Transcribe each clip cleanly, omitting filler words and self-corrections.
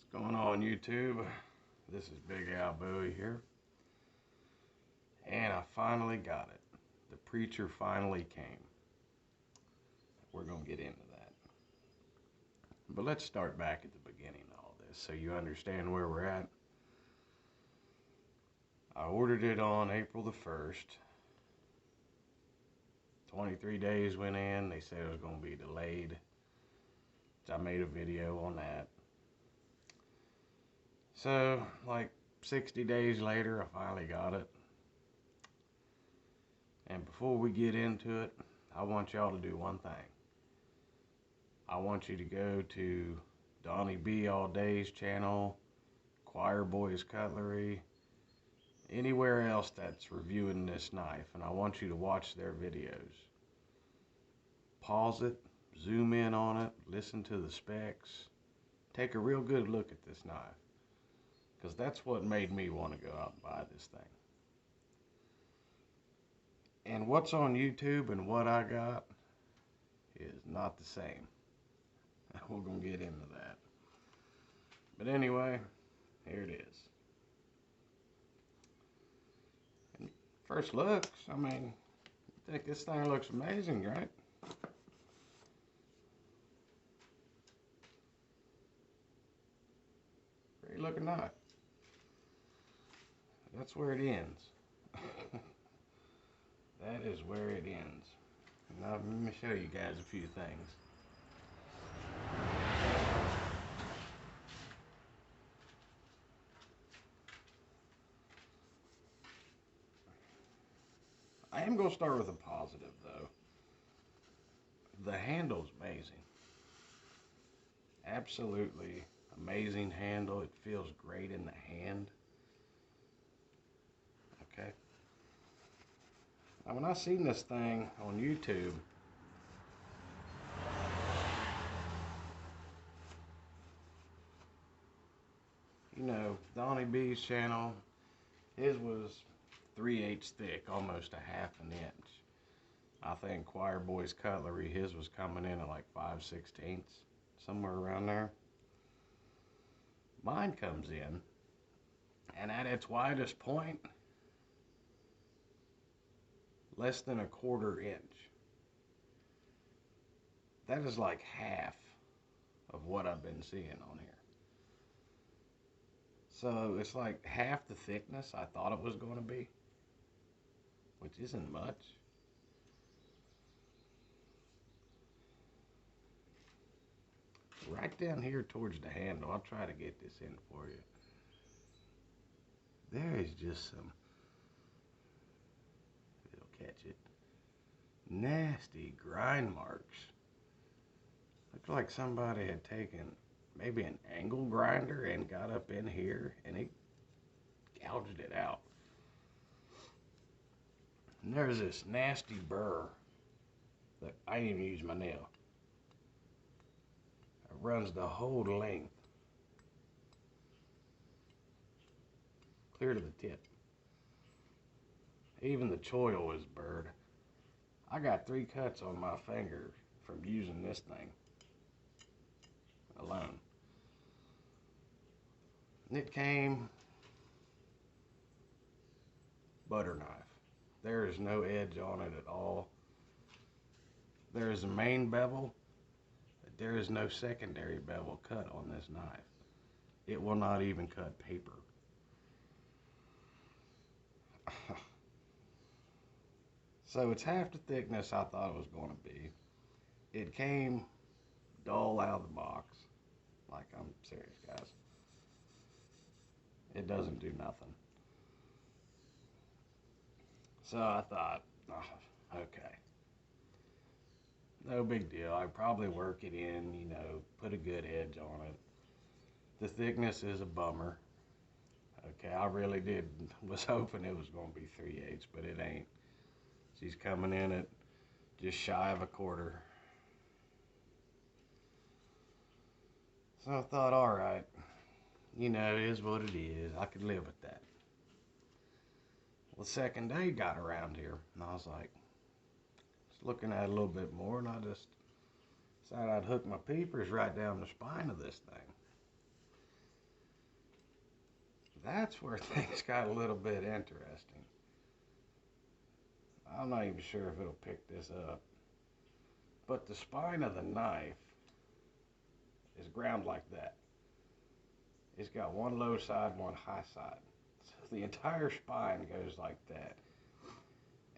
What's going on, YouTube? This is Big Al Bowie here, and I finally got it. The preacher finally came. We're going to get into that. But let's start back at the beginning of all this so you understand where we're at. I ordered it on April the 1st. 23 days went in. They said it was going to be delayed. So I made a video on that. So, like 60 days later, I finally got it. And before we get into it, I want y'all to do one thing. I want you to go to Donnie B All Day's channel, Choir Boys Cutlery, anywhere else that's reviewing this knife, and I want you to watch their videos. Pause it, zoom in on it, listen to the specs, take a real good look at this knife. Because that's what made me want to go out and buy this thing. And what's on YouTube and what I got is not the same. We're going to get into that. But anyway, here it is. And first looks, I mean, I think this thing looks amazing, right? Pretty looking knife. That's where it ends. That is where it ends. Now let me show you guys a few things. I am going to start with a positive though. The handle's amazing. Absolutely amazing handle. It feels great in the hand. Okay. Now when I seen this thing on YouTube, you know, Donnie B's channel, his was 3/8 thick, almost a ½ an inch. I think Choir Boys Cutlery, his was coming in at like 5/16, somewhere around there. Mine comes in, and at its widest point, less than a 1/4 inch. That is like half of what I've been seeing on here. So it's like half the thickness I thought it was going to be, which isn't much. Right down here towards the handle, I'll try to get this in for you. There is just some, it'll catch it, nasty grind marks. Looks like somebody had taken maybe an angle grinder and got up in here and it gouged it out. And there's this nasty burr that I didn't even use my nail. It runs the whole length, clear to the tip. Even the choil is burred. I got 3 cuts on my finger from using this thing alone. And it came butter knife. There is no edge on it at all. There is a main bevel, but there is no secondary bevel cut on this knife. It will not even cut paper. So it's half the thickness I thought it was going to be. It came dull out of the box. Like, I'm serious, guys. It doesn't do nothing. So I thought, oh, okay. No big deal. I'd probably work it in, you know, put a good edge on it. The thickness is a bummer. Okay, I really was hoping it was going to be 3/8, but it ain't. She's coming in at just shy of a 1/4. So I thought, all right, you know, it is what it is. I could live with that. Well, the second day got around here, and I was like, just looking at it a little bit more, and I just decided I'd hook my peepers right down the spine of this thing. That's where things got a little bit interesting. I'm not even sure if it'll pick this up. But the spine of the knife is ground like that. It's got one low side, one high side. So the entire spine goes like that.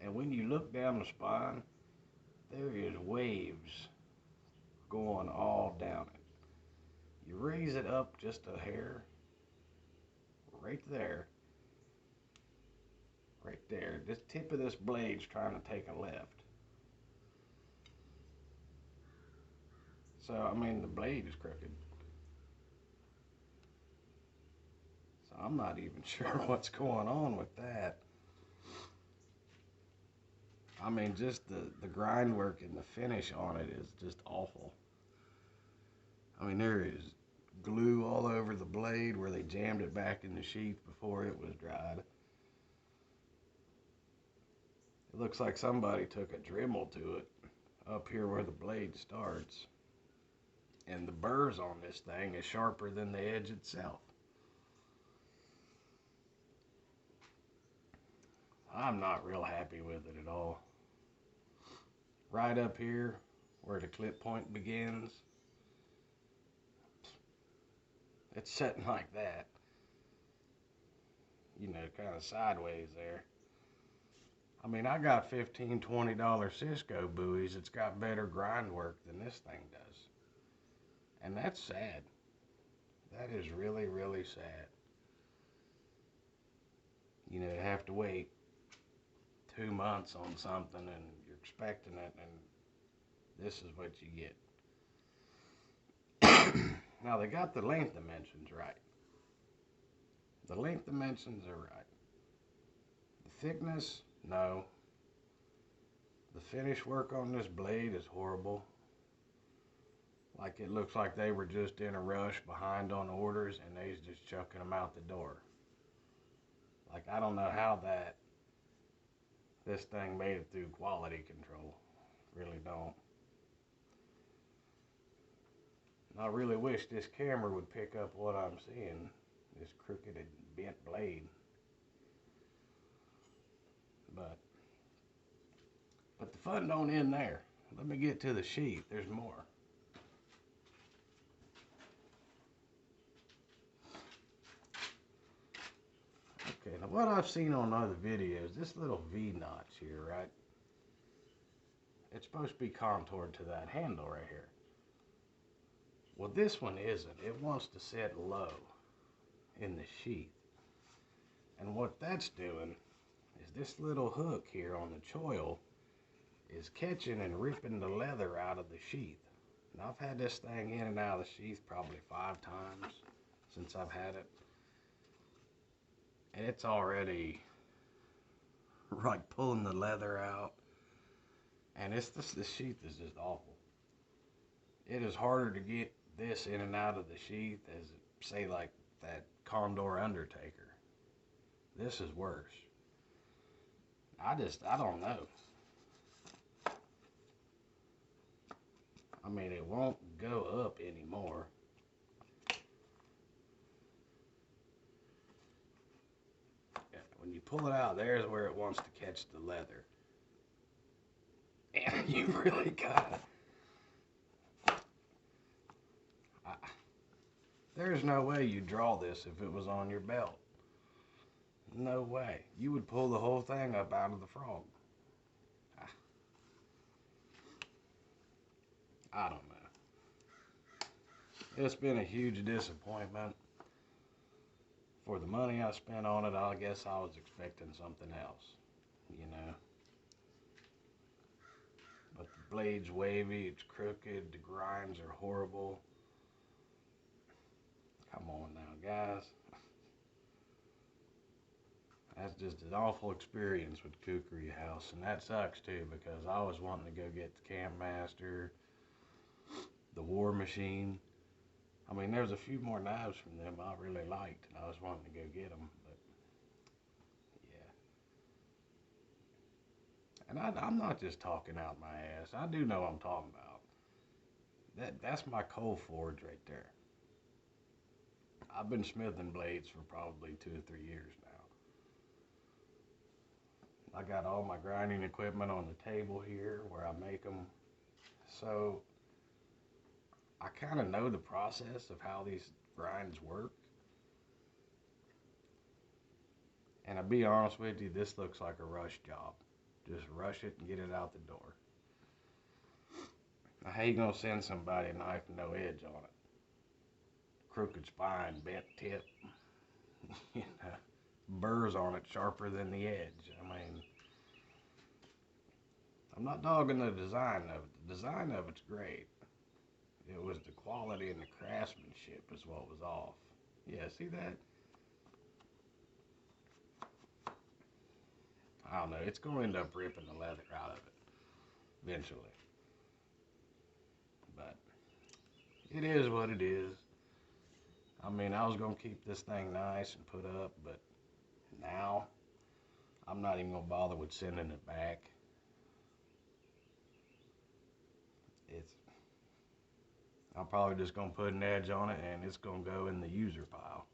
And when you look down the spine, there is waves going all down it. You raise it up just a hair, right there, right there. This tip of this blade's trying to take a left. So, I mean, the blade is crooked. So I'm not even sure what's going on with that. I mean, just the grind work and the finish on it is just awful. I mean, there is glue all over the blade where they jammed it back in the sheath before it was dried. It looks like somebody took a Dremel to it up here where the blade starts. And the burrs on this thing is sharper than the edge itself. I'm not real happy with it at all. Right up here where the clip point begins, it's sitting like that. You know, kind of sideways there. I mean, I got $15, $20 Cisco buoys. It's got better grind work than this thing does. And that's sad. That is really, really sad. You know, you have to wait 2 months on something and you're expecting it, and this is what you get. Now, they got the length dimensions right. The length dimensions are right. The thickness, no. The finish work on this blade is horrible. Like, it looks like they were just in a rush, behind on orders, and they's just chucking them out the door. Like, I don't know how this thing made it through quality control. Really don't. And I really wish this camera would pick up what I'm seeing. This crooked and bent blade. But the fun don't end there. Let me get to the sheath. There's more. Okay, now what I've seen on other videos, this little V notch here, right? It's supposed to be contoured to that handle right here. Well, this one isn't. It wants to sit low in the sheath. And what that's doing is this little hook here on the choil is catching and ripping the leather out of the sheath. Now, I've had this thing in and out of the sheath probably 5 times since I've had it. And it's already like pulling the leather out. And the sheath is just awful. It is harder to get this in and out of the sheath as, say, like that Condor Undertaker. This is worse. I don't know. I mean, it won't go up anymore. When you pull it out, there's where it wants to catch the leather. And you really gotta. There's no way you'd draw this if it was on your belt. No way. You would pull the whole thing up out of the frog. I don't know. It's been a huge disappointment. For the money I spent on it, I guess I was expecting something else, you know. But the blade's wavy, it's crooked, the grinds are horrible. Come on now, guys. That's just an awful experience with Kukri House, and that sucks too, because I was wanting to go get the Camp Master, the War Machine. I mean, there's a few more knives from them I really liked, and I was wanting to go get them, but yeah. And I'm not just talking out my ass. I do know what I'm talking about. That's my coal forge right there. I've been smithing blades for probably 2 or 3 years now. I got all my grinding equipment on the table here where I make them. So I kind of know the process of how these grinds work. And I'll be honest with you, this looks like a rush job. Just rush it and get it out the door. Now, how you gonna send somebody a knife with no edge on it? Crooked spine, bent tip, you know, burrs on it sharper than the edge. I mean, I'm not dogging the design of it. The design of it's great. It was the quality and the craftsmanship is what was off. Yeah, see that? I don't know. It's going to end up ripping the leather out of it eventually. But it is what it is. I mean, I was going to keep this thing nice and put up, but now I'm not even going to bother with sending it back. I'm probably just going to put an edge on it and it's going to go in the user pile.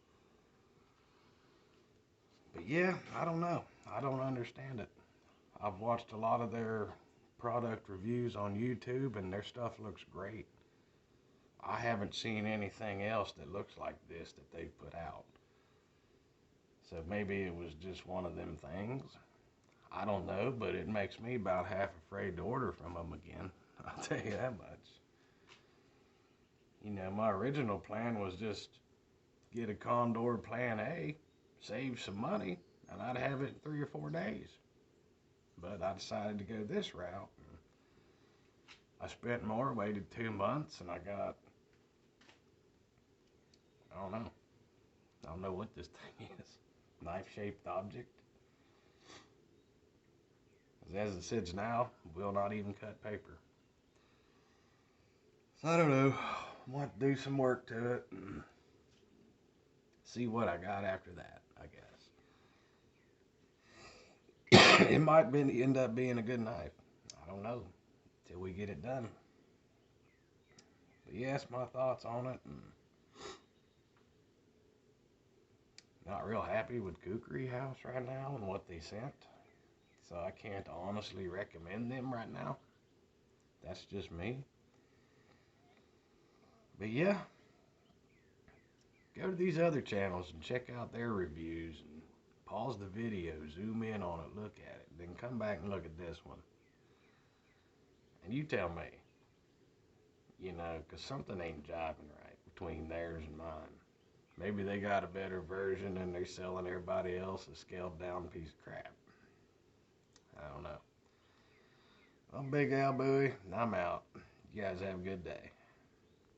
But yeah, I don't know. I don't understand it. I've watched a lot of their product reviews on YouTube and their stuff looks great. I haven't seen anything else that looks like this that they've put out. So maybe it was just one of them things. I don't know, but it makes me about half afraid to order from them again. I'll tell you that much. You know, my original plan was just get a Condor Plan A, save some money, and I'd have it in 3 or 4 days. But I decided to go this route. I spent more, waited 2 months, and I got, I don't know what this thing is. Knife-shaped object. As it sits now, will not even cut paper. So I don't know. I want to do some work to it and see what I got after that, I guess. It might end up being a good knife. I don't know till we get it done. But yes, my thoughts on it. And not real happy with Kukri House right now and what they sent. So I can't honestly recommend them right now. That's just me. But yeah, go to these other channels and check out their reviews and pause the video, zoom in on it, look at it, then come back and look at this one. And you tell me, you know, because something ain't jiving right between theirs and mine. Maybe they got a better version and they're selling everybody else a scaled down piece of crap. I don't know. I'm Big Al Bowie, and I'm out. You guys have a good day.